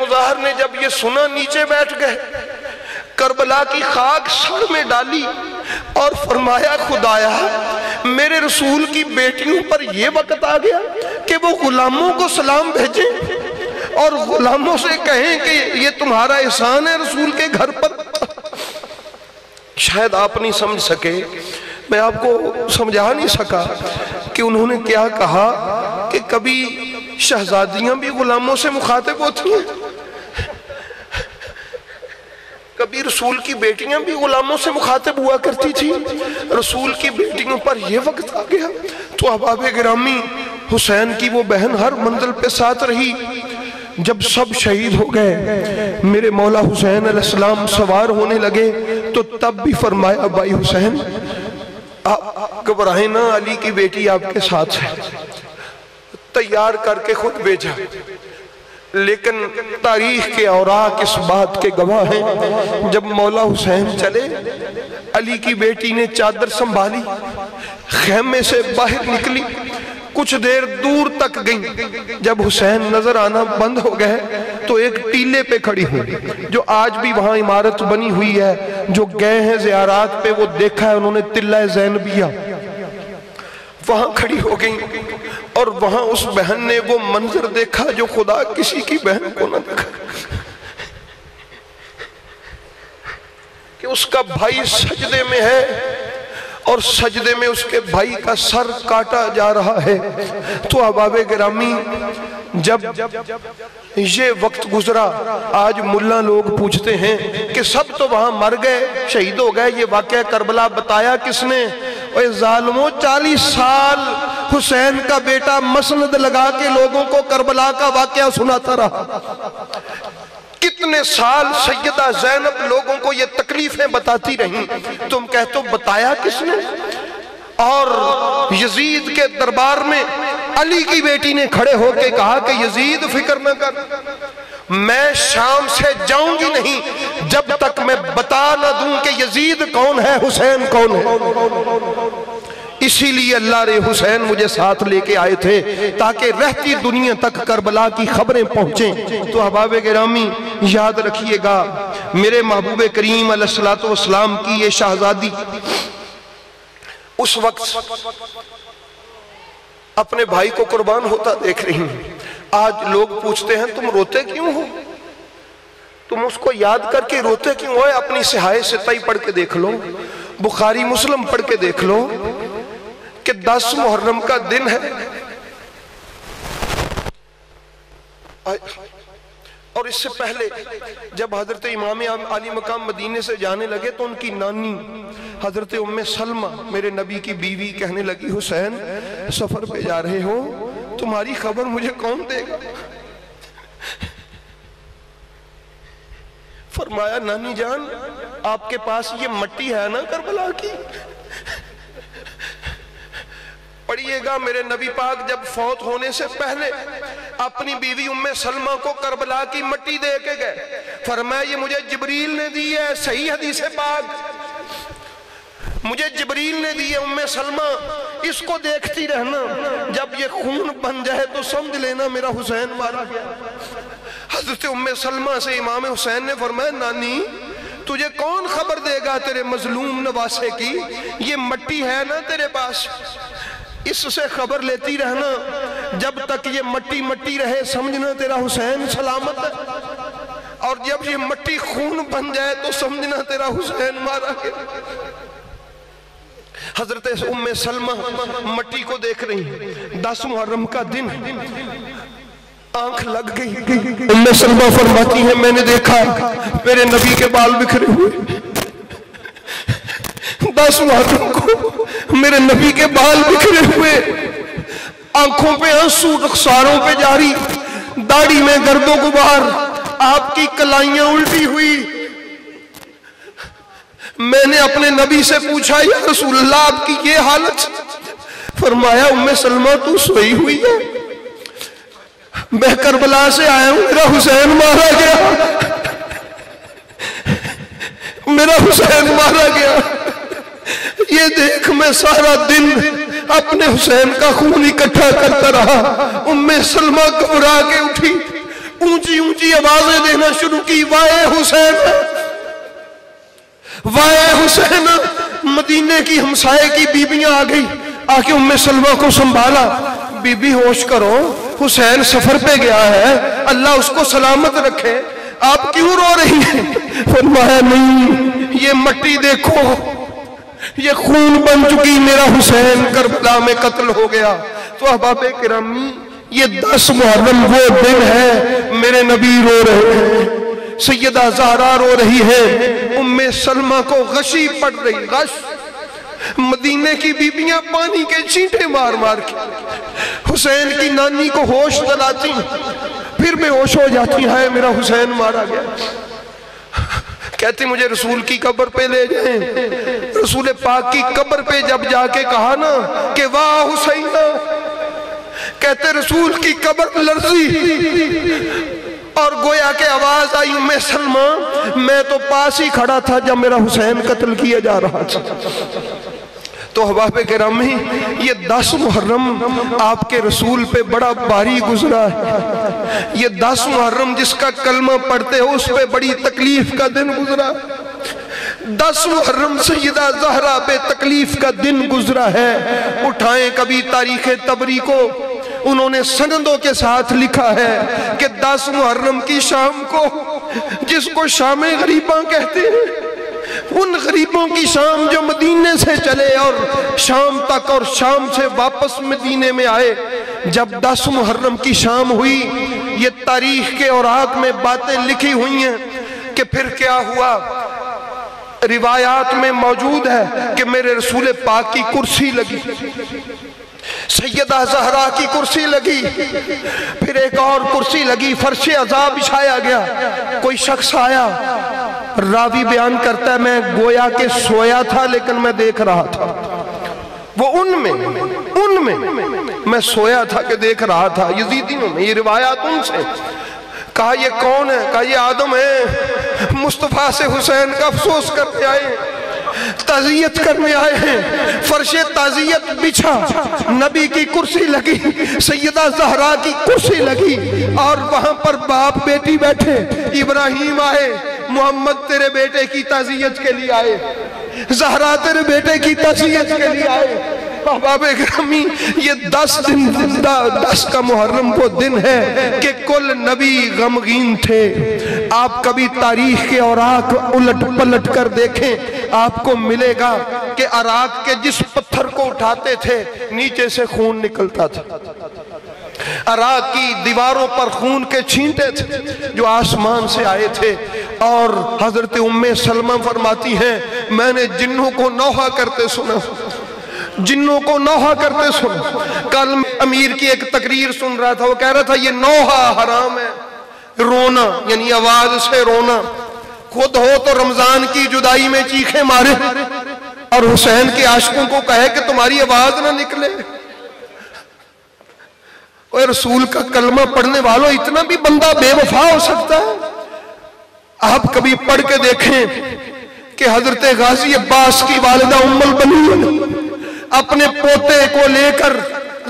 مظاہر نے جب یہ سنا نیچے بیٹھ گئے، کربلا کی خاک سر میں ڈالی اور فرمایا خدایا میرے رسول کی بیٹیوں پر یہ وقت آ گیا کہ وہ غلاموں کو سلام بھیجیں اور غلاموں سے کہیں کہ یہ تمہارا احسان ہے رسول کے گھر پر۔ شاید آپ نہیں سمجھ سکے، میں آپ کو سمجھا نہیں سکا کہ انہوں نے کیا کہا کہ کبھی شہزادیاں بھی غلاموں سے مخاطب ہوتی ہیں، کبھی رسول کی بیٹیاں بھی غلاموں سے مخاطب ہوا کرتی تھی، رسول کی بیٹیوں پر یہ وقت آ گیا۔ تو احباب گرامی، حسین کی وہ بہن ہر منزل پہ ساتھ رہی۔ جب سب شہید ہو گئے، میرے مولا حسین علیہ السلام سوار ہونے لگے تو تب بھی فرمایا بھائی حسین آپ گھبرائیں نہ، علی کی بیٹی آپ کے ساتھ ہے، تیار کر کے خود بھیجا۔ لیکن تاریخ کے اوراق اس بات کے گواہ ہیں، جب مولا حسین چلے علی کی بیٹی نے چادر سنبھالی، خیمے سے باہر نکلی، کچھ دیر دور تک گئی، جب حسین نظر آنا بند ہو گئے تو ایک ٹیلے پہ کھڑی ہوئی، جو آج بھی وہاں عمارت بنی ہوئی ہے، جو گئے ہیں زیارات پہ وہ دیکھا ہے انہوں نے، تلہ زینبیہ، وہاں کھڑی ہو گئی اور وہاں اس بہن نے وہ منظر دیکھا جو خدا کسی کی بہن کو نہ دیکھا، کہ اس کا بھائی سجدے میں ہے اور سجدے میں اس کے بھائی کا سر کاٹا جا رہا ہے۔ تو احباب گرامی، جب یہ وقت گزرا، آج ملا لوگ پوچھتے ہیں کہ سب تو وہاں مر گئے، شہید ہو گئے، یہ واقعہ کربلا بتایا کس نے؟ اے ظالموں، 40 سال حسین کا بیٹا مسند لگا کے لوگوں کو کربلا کا واقعہ سناتا رہا، کتنے سال سیدہ زینب لوگوں کو یہ تکلیفیں بتاتی رہیں، تم کہتے ہو بتایا کس نے؟ اور یزید کے دربار میں علی کی بیٹی نے کھڑے ہو کے کہا کہ یزید فکر نہ کر، میں شام سے جاؤں گی نہیں جب تک میں بتا نہ دوں کہ یزید کون ہے، حسین کون ہے۔ اسی لیے اللہ رے حسین مجھے ساتھ لے کے آئے تھے تاکہ رہتی دنیا تک کربلا کی خبریں پہنچیں۔ تو احباب گرامی یاد رکھیے گا، میرے محبوب کریم علیہ السلام کی یہ شہزادی اس وقت اپنے بھائی کو قربان ہوتا دیکھ رہی ہیں۔ آج لوگ پوچھتے ہیں تم روتے کیوں ہو؟ تم اس کو یاد کر کے روتے کیوں ہو؟ اپنی صحائح ستائی پڑھ کے دیکھ لو، بخاری مسلم پڑھ کے دیکھ لو کہ 10 محرم کا دن ہے اور اس سے پہلے جب حضرت امام علی مقام مدینے سے جانے لگے تو ان کی نانی حضرت ام سلمہ میرے نبی کی بیوی کہنے لگی حسین سفر پہ جا رہے ہو، تمہاری خبر مجھے کون دے گا؟ فرمایا نانی جان آپ کے پاس یہ مٹی ہے نا کربلا کی، پڑھیے گا میرے نبی پاک جب فوت ہونے سے پہلے اپنی بیوی ام سلمہ کو کربلا کی مٹی دے کے گئے، فرمایا یہ مجھے جبریل نے دی ہے، صحیح حدیث پاک، مجھے جبریل نے دی ہے ام سلمہ، اس کو دیکھتی رہنا، جب یہ خون بن جائے تو سمجھ لینا میرا حسین مارا گیا۔ حضرت ام سلمہ سے امام حسین نے فرمایا نانی تجھے کون خبر دے گا تیرے مظلوم نواسے کی، یہ مٹی ہے نا تیرے پاس، اس سے خبر لیتی رہنا، جب تک یہ مٹی مٹی رہے سمجھنا تیرا حسین سلامت ہے، اور جب یہ مٹی خون بن جائے تو سمجھنا تیرا حسین مارا گیا۔ حضرت ام سلمہ مٹی کو دیکھ رہی، 10 محرم کا دن، آنکھ لگ گئی۔ ام سلمہ فرماتی ہیں میں نے دیکھا میرے نبی کے بال بکھرے ہوئے، 10 محرم کو میرے نبی کے بال بکھرے ہوئے، آنکھوں پہ آنسو، رخساروں پہ جاری، داڑھی میں گرد و غبار، آپ کی کلائیاں الٹی ہوئی۔ میں نے اپنے نبی سے پوچھا یا رسول اللہ آپ کی یہ حالت؟ فرمایا ام سلمہ تو سوئی ہوئی ہے، میں کربلا سے آیا ہوں، میرا حسین مارا گیا، میرا حسین مارا گیا، یہ دیکھ میں سارا دن اپنے حسین کا خون اکٹھا کرتا رہا۔ ام سلمہ گھبرا کے اٹھی، اونچی اونچی آوازیں دینا شروع کی، وائے حسین وائے حسین۔ مدینے کی ہمسائے کی بیبیاں آ گئی، آ کے ام سلمہ کو سنبھالا، بی بی ہوش کرو، حسین سفر پہ گیا ہے، اللہ اس کو سلامت رکھے، آپ کیوں رو رہی ہیں؟ فرمایا نہیں، یہ مٹی دیکھو، یہ خون بن چکی، میرا حسین کربلا میں قتل ہو گیا۔ تو احباب کرامی، یہ 10 محرم وہ دن ہے، میرے نبی رو رہے ہیں، سیدہ زہرا رو رہی ہے، ام سلمہ کو غشی پڑ رہی، غش۔ مدینے کی بیبیاں پانی کے چھینٹے مار مار کے حسین کی نانی کو ہوش دلاتی، پھر میں ہوش ہو جاتی، ہے میرا حسین مارا گیا۔ کہتے مجھے رسول کی قبر پہ لے جائیں۔ رسول پاک کی قبر پہ جب جا کے کہا نا کہ واہ حسین، کہتے رسول کی قبر لرزی اور گویا کہ آواز آئی، ام سلمہ میں تو پاس ہی کھڑا تھا جب میرا حسین قتل کیا جا رہا تھا۔ تو احباب کرامی، یہ 10 محرم آپ کے رسول پہ بڑا باری گزرا ہے۔ یہ 10 محرم جس کا کلمہ پڑھتے ہو اس پہ بڑی تکلیف کا دن گزرا۔ 10 محرم سیدہ زہرا پہ تکلیف کا دن گزرا ہے۔ اٹھائیں کبھی تاریخ طبری کو، انہوں نے سندوں کے ساتھ لکھا ہے کہ 10 محرم کی شام کو، جس کو شام غریباں کہتے ہیں، ان غریبوں کی شام جو مدینے سے چلے اور شام تک اور شام سے واپس مدینے میں آئے، جب 10 محرم کی شام ہوئی، یہ تاریخ کے اوراق میں باتیں لکھی ہوئی ہیں کہ پھر کیا ہوا۔ روایات میں موجود ہے کہ میرے رسول پاک کی کرسی لگی، سیدہ زہرا کی کرسی لگی، پھر ایک اور کرسی لگی، فرش عذاب بچھایا گیا۔ کوئی شخص آیا، راوی بیان کرتا ہے میں گویا کہ سویا تھا لیکن میں دیکھ رہا تھا، وہ ان میں میں سویا تھا کہ دیکھ رہا تھا، یزیدیوں میں یہ روایات ان سے۔ کہا یہ کون ہے؟ کہا یہ آدم ہے، مصطفیٰ سے حسین کا افسوس کرتے آئے، تعزیت کرنے آئے ہیں۔ فرش تعزیت بچھا، نبی کی کرسی لگی، سیدہ زہرا کی کرسی لگی، اور وہاں پر باپ بیٹی بیٹھے، ابراہیم آئے، محمد تیرے بیٹے کی تعزیت کے لیے آئے، زہرا تیرے بیٹے کی تعزیت کے لیے آئے۔ احباب گرامی، یہ 10 کا محرم وہ دن ہے کہ کل نبی غمگین تھے۔ آپ کبھی تاریخ کے اوراق الٹ پلٹ کر دیکھیں، آپ کو ملے گا کہ عراق کے جس پتھر کو اٹھاتے تھے نیچے سے خون نکلتا تھا۔ عراق کی دیواروں پر خون کے چھینٹے تھے جو آسمان سے آئے تھے، اور حضرت ام سلمہ فرماتی ہیں میں نے جنوں کو نوحہ کرتے سنا، جنوں کو نوحہ کرتے سنا۔ کل امیر کی ایک تقریر سن رہا تھا، وہ کہہ رہا تھا یہ نوحہ حرام ہے، رونا یعنی آواز سے رونا، خود ہو تو رمضان کی جدائی میں چیخیں مارے اور حسین کے عاشقوں کو کہے کہ تمہاری آواز نہ نکلے۔ اوہ رسول کا کلمہ پڑھنے والوں، اتنا بھی بندہ بے وفا ہو سکتا ہے؟ آپ کبھی پڑھ کے دیکھیں کہ حضرت غازی عباس کی والدہ ام البنین اپنے پوتے کو لے کر،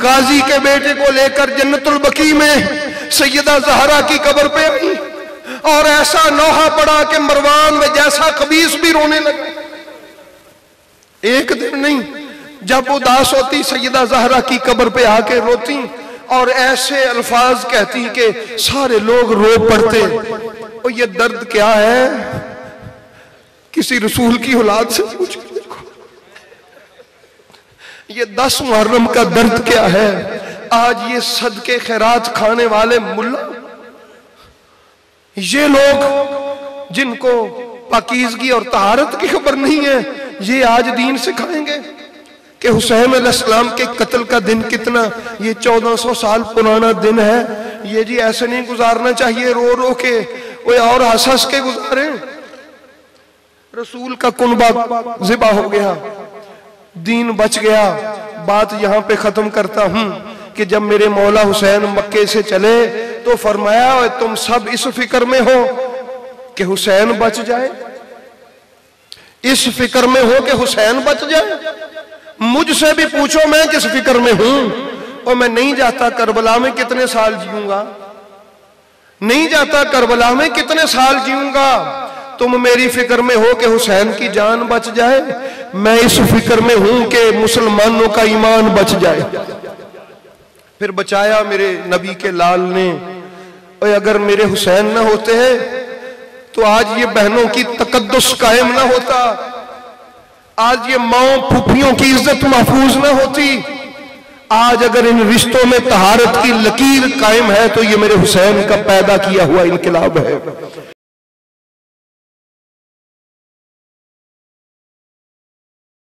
غازی کے بیٹے کو لے کر جنت البقیع میں سیدہ زہرا کی قبر پہ آئی، اور ایسا نوحہ پڑا کہ مروان میں جیسا قبیس بھی رونے لگا۔ ایک دن نہیں، جب اداس ہوتی سیدہ زہرا کی قبر پہ آ کے روتی اور ایسے الفاظ کہتی کہ سارے لوگ رو پڑتے۔ اور یہ درد کیا ہے؟ کسی رسول کی اولاد سے پوچھ کے دیکھو، یہ 10 محرم کا درد کیا ہے؟ آج یہ صدقے خیرات کھانے والے ملا، یہ لوگ جن کو پاکیزگی اور طہارت کی خبر نہیں ہے، یہ آج دین سکھائیں گے کہ حسین علیہ السلام کے قتل کا دن کتنا، یہ 1400 سال پرانا دن ہے، یہ جی ایسے نہیں گزارنا چاہیے رو رو کے، وہ اور ہنس ہنس کے گزاریں۔ رسول کا کنبہ ذبح ہو گیا، دین بچ گیا۔ بات یہاں پہ ختم کرتا ہوں کہ جب میرے مولا حسین مکے سے چلے تو فرمایا تم سب اس فکر میں ہو کہ حسین بچ جائے، اس فکر میں ہو کہ حسین بچ جائے۔ مجھ سے بھی پوچھو میں کس فکر میں ہوں، اور میں نہیں جاتا کربلا میں کتنے سال جیوں گا، نہیں جاتا کربلا میں کتنے سال جیوں گا، تم میری فکر میں ہو کہ حسین کی جان بچ جائے، میں اس فکر میں ہوں کہ مسلمانوں کا ایمان بچ جائے۔ پھر بچایا میرے نبی کے لال نے۔ اور اگر میرے حسین نہ ہوتے ہیں تو آج یہ بہنوں کی تقدس قائم نہ ہوتا، آج یہ ماؤں پھوپھیوں کی عزت محفوظ نہ ہوتی، آج اگر ان رشتوں میں طہارت کی لکیر قائم ہے تو یہ میرے حسین کا پیدا کیا ہوا انقلاب ہے۔